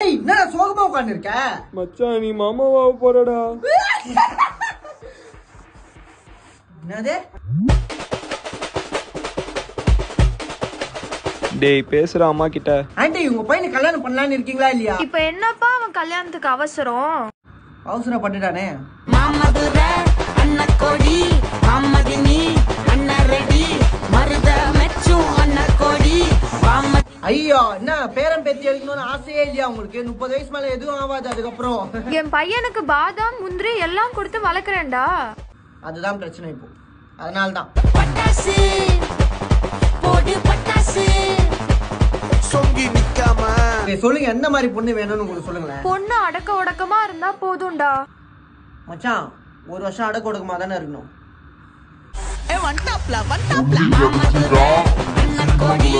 டேய் என்னடா சோகமா உட்கார்ந்து இருக்க? மச்சான் நீ மாமாவா போறடா. என்னது? டேய் பேசுற அம்மா கிட்ட. ஆண்டி உங்க பையனை கல்யாணம் பண்ணலாம்னு இருக்கீங்களா இல்லையா? இப்போ என்னப்பா அவன் கல்யாணத்துக்கு அவசரம்? அவசரப்பட்டுட்டானே. மாமதுர அன்னக்கோடி மாமதினி அன்னரெடி மருத மெச்சு அன்னக்கோடி ஐயோ என்ன பேரம் பேத்தி எடுக்கணும்னு ஆசையே இல்லையா உங்களுக்கு? 30 வயசு மேல எதுவும் ஆகாது. அதுக்கப்புறம் என் பையனுக்கு பாதாம் முந்திரி எல்லாம் கொடுத்து வளர்க்குறேன்டா. அதுதான் பிரச்சனை இப்போ. அதனால்தான் பட்டாசு போடு பட்டாசு சொங்கி நிக்காம. சொல்லுங்க எந்த மாதிரி பொண்ணு வேணும்னு உங்களுக்கு சொல்லுங்களேன். பொண்ணு அடக்க ஒடக்கமா இருந்தா போதும்டா. மச்சான் 1 வருஷம் அடக்க ஒடுக்கமா தானே இருக்கணும். வண்டாப்ல மாமதுர அன்னக்கோடி